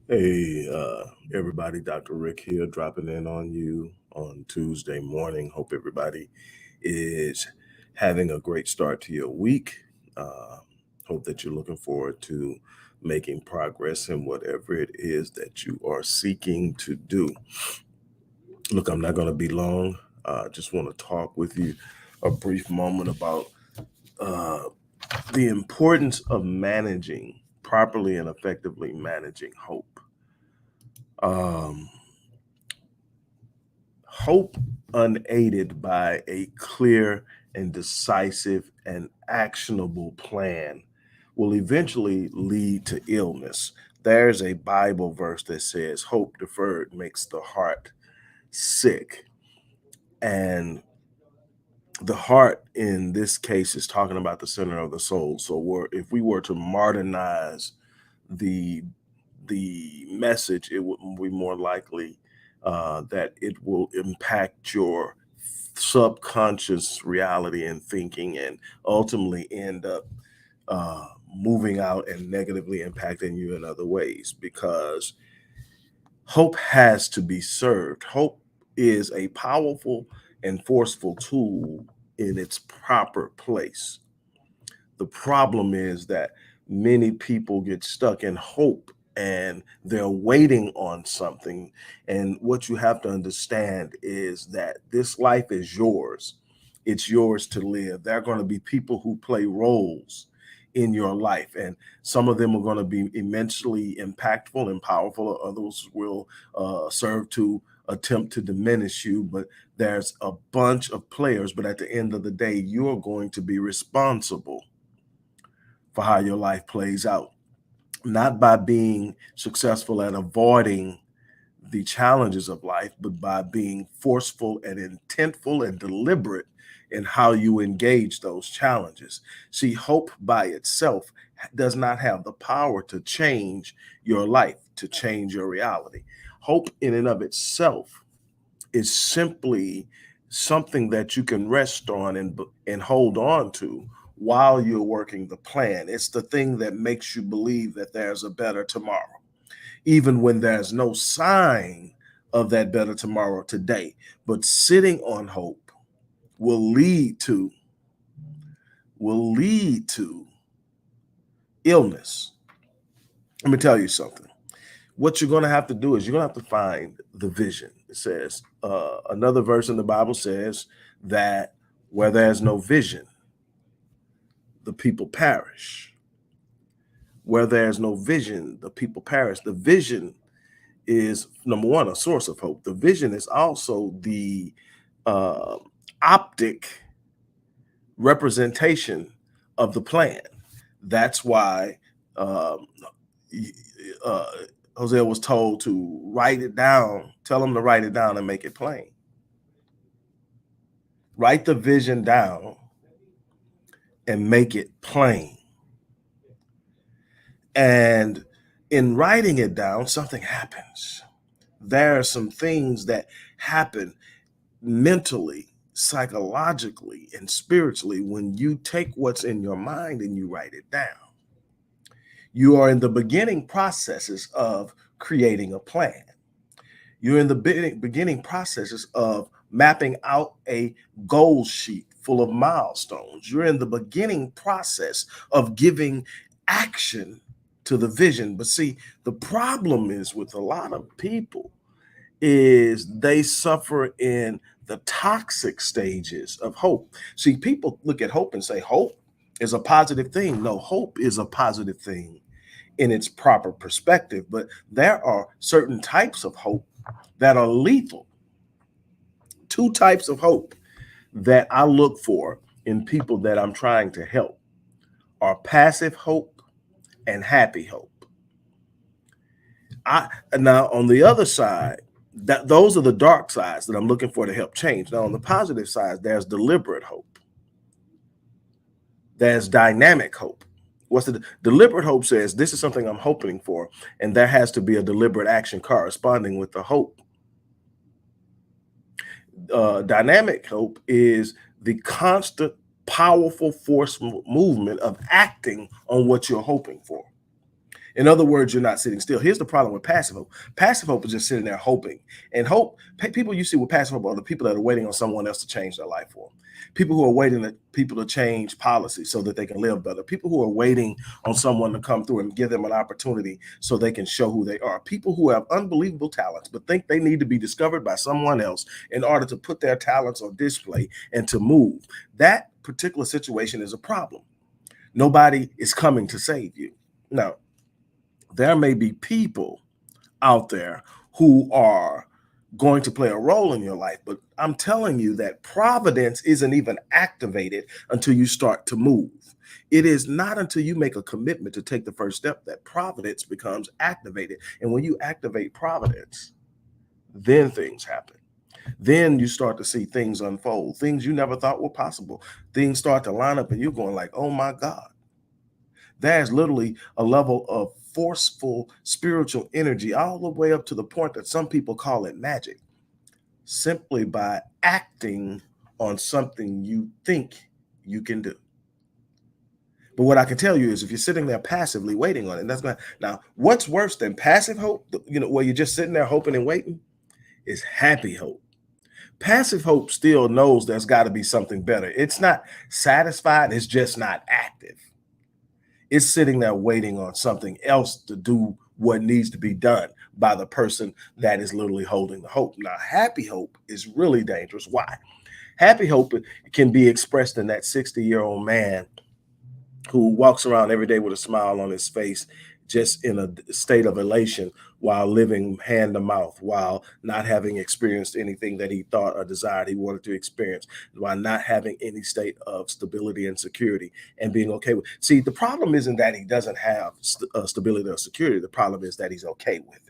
Hey, everybody, Dr. Rick here, dropping in on you on Tuesday morning. Hope everybody is having a great start to your week. Uh, Hope that you're looking forward to making progress in whatever it is that you are seeking to do. Look, I'm not going to be long. Just want to talk with you a brief moment about uh, the importance of managing properly and effectively managing hope. Um, Hope unaided by a clear and decisive and actionable plan will eventually lead to illness. There's a Bible verse that says, Hope deferred makes the heart sick. And the heart in this case is talking about the center of the soul. So if we were to modernize the message, it would be more likely that it will impact your subconscious reality and thinking, and ultimately end up uh, moving out and negatively impacting you in other ways. Because hope has to be served. Hope is a powerful and forceful tool in its proper place. The problem is that many people get stuck in hope and they're waiting on something. And what you have to understand is that this life is yours. It's yours to live. There are going to be people who play roles in your life, and some of them are going to be immensely impactful and powerful. Others will serve to attempt to diminish you. But there's a bunch of players. But at the end of the day, you are going to be responsible for how your life plays out, not by being successful at avoiding the challenges of life, but by being forceful and intentful and deliberate in how you engage those challenges. See, hope by itself does not have the power to change your life, to change your reality. Hope in and of itself is simply something that you can rest on and hold on to while you're working the plan. It's the thing that makes you believe that there's a better tomorrow, even when there's no sign of that better tomorrow today. But sitting on hope will lead to will lead to illness. Let me tell you something. What you're going to have to do is you're going to have to find the vision. It says, another verse in the Bible says that where there's no vision, the people perish. Where there's no vision, the people perish. The vision is, number one, a source of hope. The vision is also the uh, optic representation of the plan. That's why um, uh, Hosea was told to write it down, tell him to write it down and make it plain. Write the vision down and make it plain. And in writing it down, something happens. There are some things that happen mentally, psychologically, and spiritually when you take what's in your mind and you write it down. You are in the beginning processes of creating a plan. You're in the beginning processes of mapping out a goal sheet full of milestones. You're in the beginning process of giving action to the vision. But see, the problem is with a lot of people is they suffer in the toxic stages of hope. See, people look at hope and say hope is a positive thing. No, hope is a positive thing in its proper perspective, but there are certain types of hope that are lethal. Two types of hope that I look for in people that I'm trying to help are passive hope and happy hope. I Now on the other side, that those are the dark sides that I'm looking for to help change. Now on the positive side, there's deliberate hope. There's dynamic hope. What's the deliberate hope says this is something I'm hoping for, and there has to be a deliberate action corresponding with the hope. Dynamic hope is the constant, powerful force movement of acting on what you're hoping for. In other words, you're not sitting still. Here's the problem with passive hope. Passive hope is just sitting there hoping. And hope, people you see with passive hope are the people that are waiting on someone else to change their life for them. People who are waiting for people to change policies so that they can live better. People who are waiting on someone to come through and give them an opportunity so they can show who they are. People who have unbelievable talents but think they need to be discovered by someone else in order to put their talents on display and to move. That particular situation is a problem. Nobody is coming to save you. Now, there may be people out there who are going to play a role in your life, but I'm telling you that providence isn't even activated until you start to move. It is not until you make a commitment to take the first step that providence becomes activated. And when you activate providence, then things happen. Then you start to see things unfold, things you never thought were possible. Things start to line up and you're going like, oh my God. There's literally a level of forceful spiritual energy all the way up to the point that some people call it magic, simply by acting on something you think you can do. But what I can tell you is if you're sitting there passively waiting on it, that's going to, now what's worse than passive hope, where you're just sitting there hoping and waiting, is happy hope. Passive hope still knows there's got to be something better. It's not satisfied, it's just not active. It's sitting there waiting on something else to do what needs to be done by the person that is literally holding the hope. Now, happy hope is really dangerous. Why? Happy hope can be expressed in that 60-year-old man who walks around every day with a smile on his face, just in a state of elation while living hand to mouth, while not having experienced anything that he thought or desired he wanted to experience, while not having any state of stability and security and being okay with. See, the problem isn't that he doesn't have stability or security. The problem is that he's okay with it.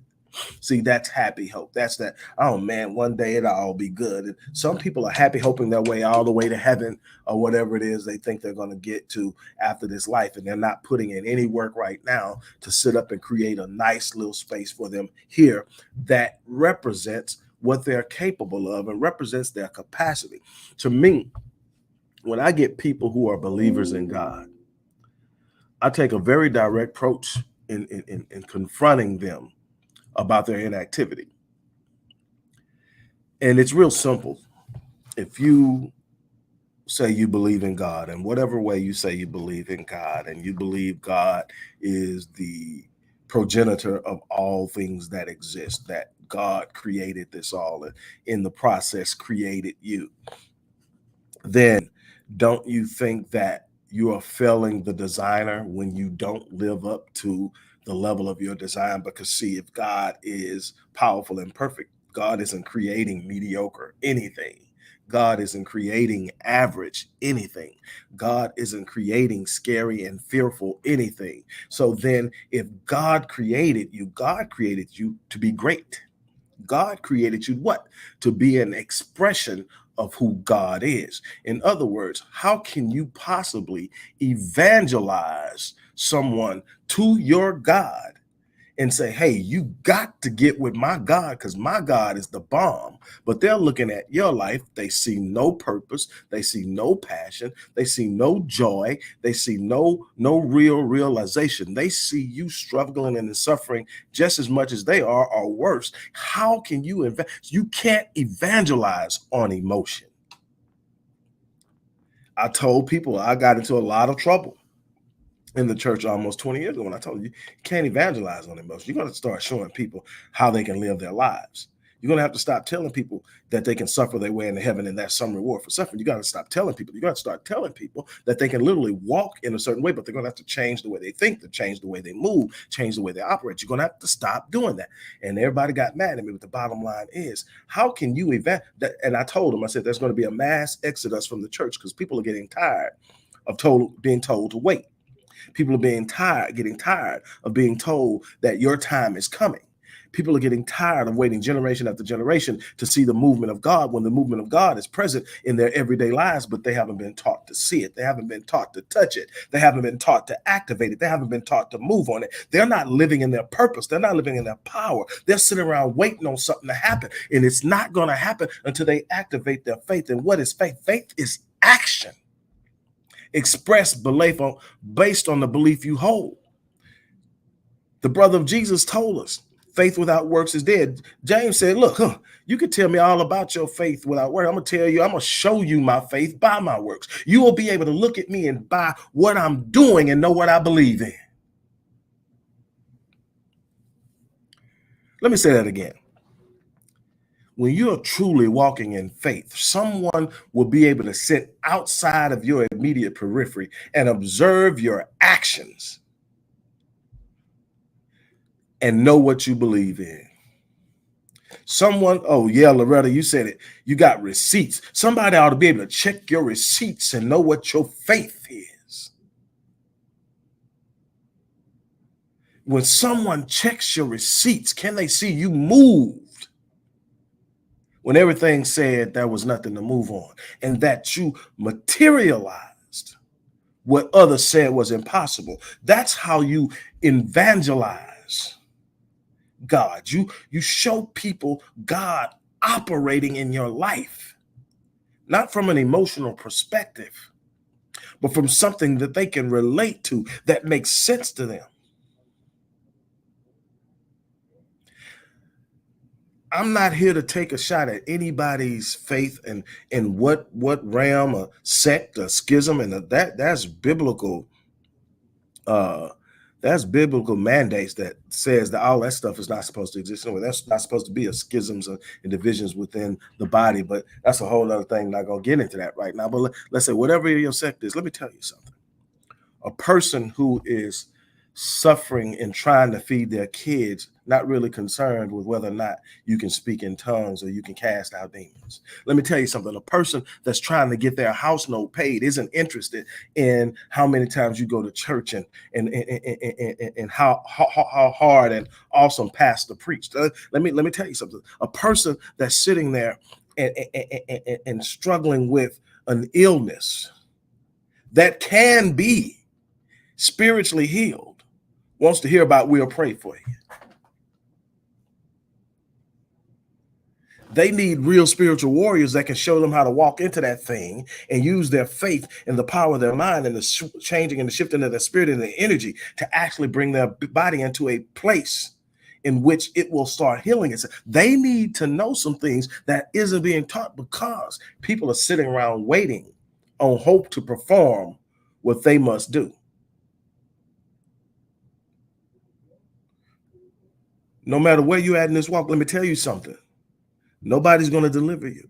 See, that's happy hope. That's that, oh man, one day it'll all be good. And some people are happy hoping their way all the way to heaven or whatever it is they think they're going to get to after this life. And they're not putting in any work right now to sit up and create a nice little space for them here that represents what they're capable of and represents their capacity. To me, when I get people who are believers in God, I take a very direct approach in confronting them about their inactivity. And it's real simple. If you say you believe in God, and whatever way you say you believe in God, and you believe God is the progenitor of all things that exist, that God created this all and in the process created you, then don't you think that you are failing the designer when you don't live up to the level of your design? Because see, if God is powerful and perfect, God isn't creating mediocre anything. God isn't creating average anything. God isn't creating scary and fearful anything. So then if God created you to be great. God created you what? To be an expression of who God is. In other words, how can you possibly evangelize someone to your God and say, hey, you got to get with my God because my God is the bomb? But they're looking at your life. They see no purpose. They see no passion. They see no joy. They see no real realization. They see you struggling and suffering just as much as they are or worse. How can you you can't evangelize on emotion. I told people I got into a lot of trouble in the church almost 20 years ago when I told you can't evangelize on emotion. You're going to start showing people how they can live their lives. You're going to have to stop telling people that they can suffer their way into heaven and that's some reward for suffering. You got to stop telling people. You got to start telling people that they can literally walk in a certain way, but they're going to have to change the way they think, to change the way they move, change the way they operate. You're going to have to stop doing that. And everybody got mad at me, but the bottom line is, how can you and I told them, I said, there's going to be a mass exodus from the church because people are getting tired of being told to wait. People are getting tired of being told that your time is coming. People are getting tired of waiting generation after generation to see the movement of God when the movement of God is present in their everyday lives, but they haven't been taught to see it. They haven't been taught to touch it. They haven't been taught to activate it. They haven't been taught to move on it. They're not living in their purpose. They're not living in their power. They're sitting around waiting on something to happen, and it's not going to happen until they activate their faith. And what is faith? Faith is action. Express belief based on the belief you hold. The brother of Jesus told us faith without works is dead. James said, look, you can tell me all about your faith without works. I'm going to tell you, I'm going to show you my faith by my works. You will be able to look at me and by what I'm doing and know what I believe in. Let me say that again. When you're truly walking in faith, someone will be able to sit outside of your immediate periphery and observe your actions and know what you believe in. Someone, oh yeah, Loretta, you said it. You got receipts. Somebody ought to be able to check your receipts and know what your faith is. When someone checks your receipts, can they see you moved? When everything said there was nothing to move on, and that you materialized what others said was impossible. That's how you evangelize God. You show people God operating in your life, not from an emotional perspective, but from something that they can relate to, that makes sense to them. I'm not here to take a shot at anybody's faith and in what realm, a sect, a schism, and that's biblical. That's biblical mandates that says that all that stuff is not supposed to exist. Anyway, that's not supposed to be a schisms and divisions within the body. But that's a whole other thing. Not gonna get into that right now. But let's say whatever your sect is, let me tell you something. A person who is suffering and trying to feed their kids, not really concerned with whether or not you can speak in tongues or you can cast out demons. Let me tell you something. A person that's trying to get their house note paid isn't interested in how many times you go to church and how hard and awesome pastor preached. Let me tell you something. A person that's sitting there and struggling with an illness that can be spiritually healed wants to hear about we'll pray for you. They need real spiritual warriors that can show them how to walk into that thing and use their faith and the power of their mind and the changing and the shifting of their spirit and their energy to actually bring their body into a place in which it will start healing itself. They need to know some things that isn't being taught because people are sitting around waiting on hope to perform what they must do. No matter where you're at in this walk, let me tell you something. Nobody's going to deliver you.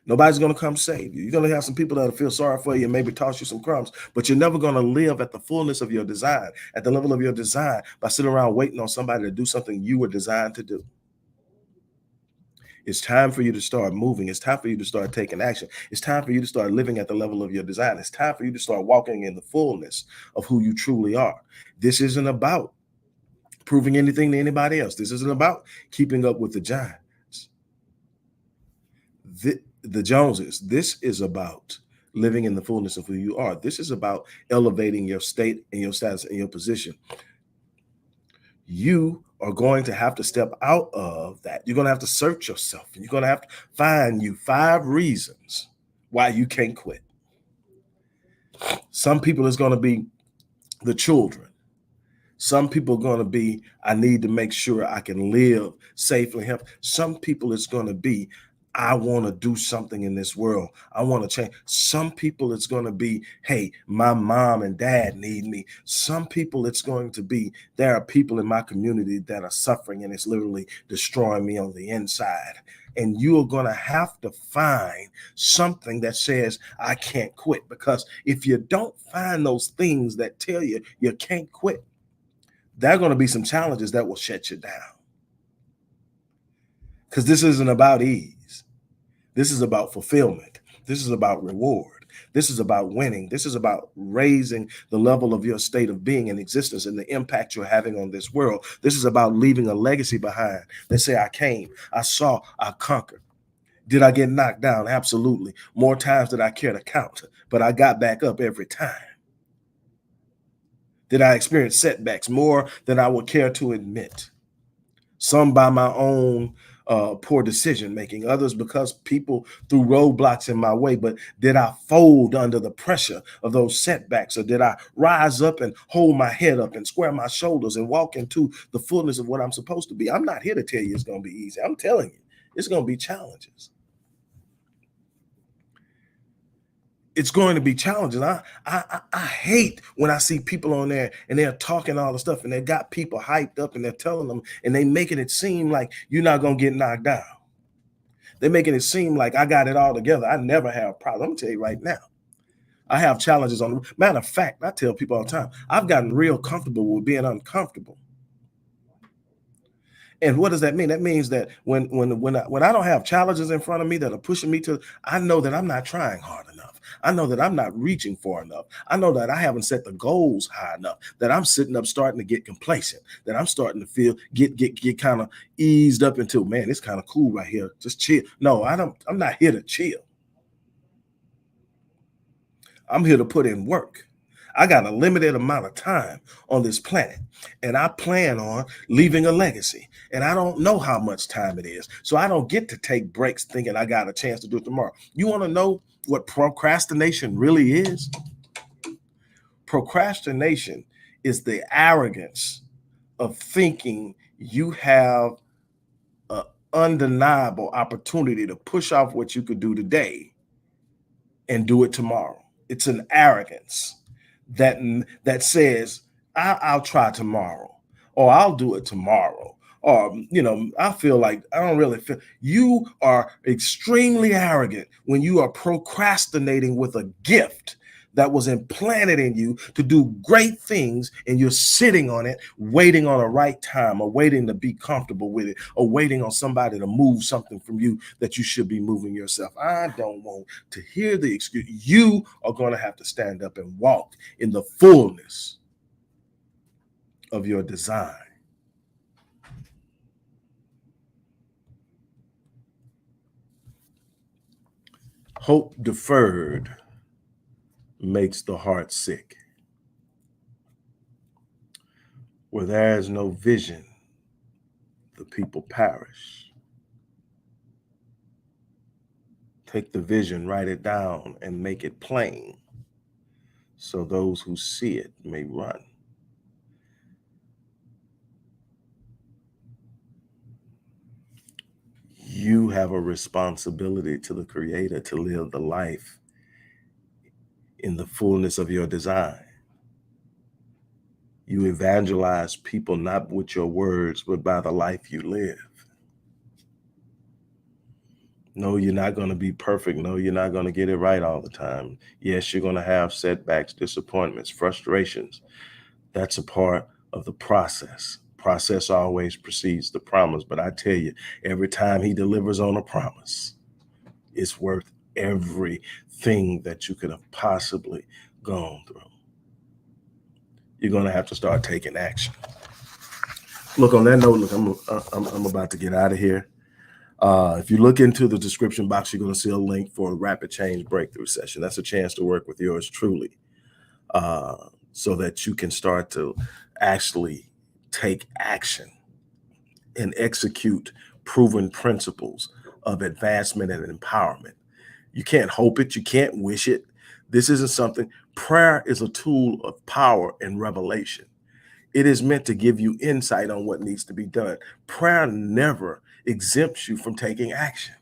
Nobody's going to come save you. You're going to have some people that'll feel sorry for you and maybe toss you some crumbs, but you're never going to live at the fullness of your design, at the level of your design, by sitting around waiting on somebody to do something you were designed to do. It's time for you to start moving. It's time for you to start taking action. It's time for you to start living at the level of your design. It's time for you to start walking in the fullness of who you truly are. This isn't about proving anything to anybody else. This isn't about keeping up with the giants, the Joneses. This is about living in the fullness of who you are. This is about elevating your state and your status and your position. You are going to have to step out of that. You're going to have to search yourself, and you're going to have to find you 5 reasons why you can't quit. Some people it's going to be the children. Some people are going to be, I need to make sure I can live safely. Some people it's going to be, I want to do something in this world. I want to change. Some people it's going to be, hey, my mom and dad need me. Some people it's going to be, there are people in my community that are suffering and it's literally destroying me on the inside. And you are going to have to find something that says, I can't quit. Because if you don't find those things that tell you you can't quit, there are going to be some challenges that will shut you down. Because this isn't about ease. This is about fulfillment. This is about reward. This is about winning. This is about raising the level of your state of being and existence and the impact you're having on this world. This is about leaving a legacy behind. They say, I came, I saw, I conquered. Did I get knocked down? Absolutely. More times than I care to count, but I got back up every time. Did I experience setbacks? More than I would care to admit. Some by my own poor decision making, others because people threw roadblocks in my way. But did I fold under the pressure of those setbacks, or did I rise up and hold my head up and square my shoulders and walk into the fullness of what I'm supposed to be? I'm not here to tell you it's going to be easy. I'm telling you, it's going to be challenges. It's going to be challenging. I hate when I see people on there and they're talking all the stuff and they got people hyped up and they're telling them and they making it seem like you're not going to get knocked down. They're making it seem like I got it all together. I never have problems. I'm gonna tell you right now, I have challenges on. Matter of fact, I tell people all the time, I've gotten real comfortable with being uncomfortable. And what does that mean? That means that when I don't have challenges in front of me that are pushing me to, I know that I'm not trying hard enough. I know that I'm not reaching far enough. I know that I haven't set the goals high enough. That I'm sitting up starting to get complacent. That I'm starting to feel get kind of eased up into, man, it's kind of cool right here. Just chill. No, I don't. I'm not here to chill. I'm here to put in work. I got a limited amount of time on this planet, and I plan on leaving a legacy. And I don't know how much time it is. So I don't get to take breaks thinking I got a chance to do it tomorrow. You want to know what procrastination really is? Procrastination is the arrogance of thinking you have an undeniable opportunity to push off what you could do today and do it tomorrow. It's an arrogance that says I'll try tomorrow, or I'll do it tomorrow, or I feel like I don't really feel. You are extremely arrogant when you are procrastinating with a gift that was implanted in you to do great things, and you're sitting on it waiting on a right time, or waiting to be comfortable with it, or waiting on somebody to move something from you that you should be moving yourself. I don't want to hear the excuse. You are going to have to stand up and walk in the fullness of your design. Hope deferred makes the heart sick. Where there is no vision, the people perish. Take the vision, write it down, and make it plain, so those who see it may run. You have a responsibility to the Creator to live the life in the fullness of your design. You evangelize people not with your words, but by the life you live. No, you're not going to be perfect. No, you're not going to get it right all the time. Yes, you're going to have setbacks, disappointments, frustrations. That's a part of the process. Process always precedes the promise. But I tell you, every time he delivers on a promise, it's worth everything that you could have possibly gone through. You're going to have to start taking action. Look, on that note, look, I'm about to get out of here. If you look into the description box, you're going to see a link for a rapid change breakthrough session. That's a chance to work with yours truly, so that you can start to actually take action and execute proven principles of advancement and empowerment. You can't hope it. You can't wish it. This isn't something. Prayer is a tool of power and revelation. It is meant to give you insight on what needs to be done. Prayer never exempts you from taking action.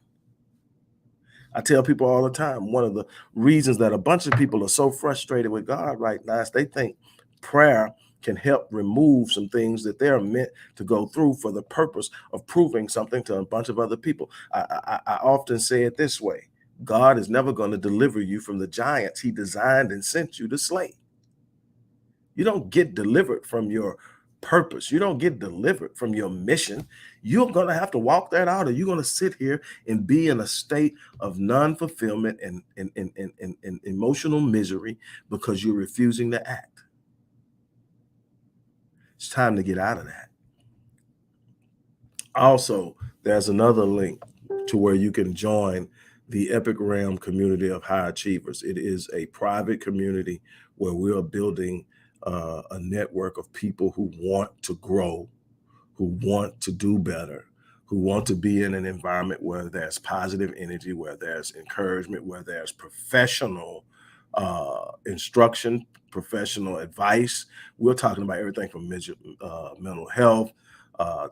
I tell people all the time, one of the reasons that a bunch of people are so frustrated with God right now is they think prayer can help remove some things that they're meant to go through for the purpose of proving something to a bunch of other people. I often say it this way: God is never going to deliver you from the giants he designed and sent you to slay. You don't get delivered from your purpose. You don't get delivered from your mission. You're going to have to walk that out, or you're going to sit here and be in a state of non-fulfillment and emotional misery because you're refusing to act. It's time to get out of that. Also, there's another link to where you can join the Epic Realm community of high achievers. It is a private community where we are building a network of people who want to grow, who want to do better, who want to be in an environment where there's positive energy, where there's encouragement, where there's professional instruction, professional advice. We're talking about everything from mental health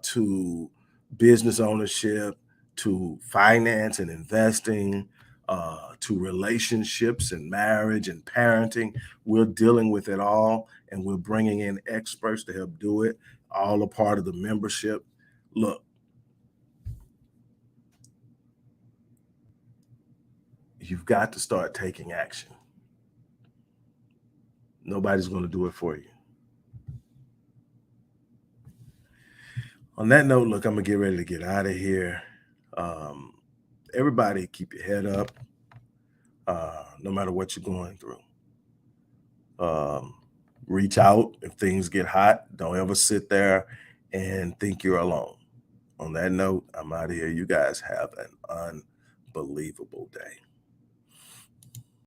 to business ownership to finance and investing to relationships and marriage and parenting. We're dealing with it all, and we're bringing in experts to help do it, all a part of the membership. Look, you've got to start taking action. Nobody's going to do it for you. On that note, look, I'm going to get ready to get out of here. Um, Everybody, keep your head up, no matter what you're going through. Reach out if things get hot. Don't ever sit there and think you're alone. On that note, I'm out of here. You guys have an unbelievable day.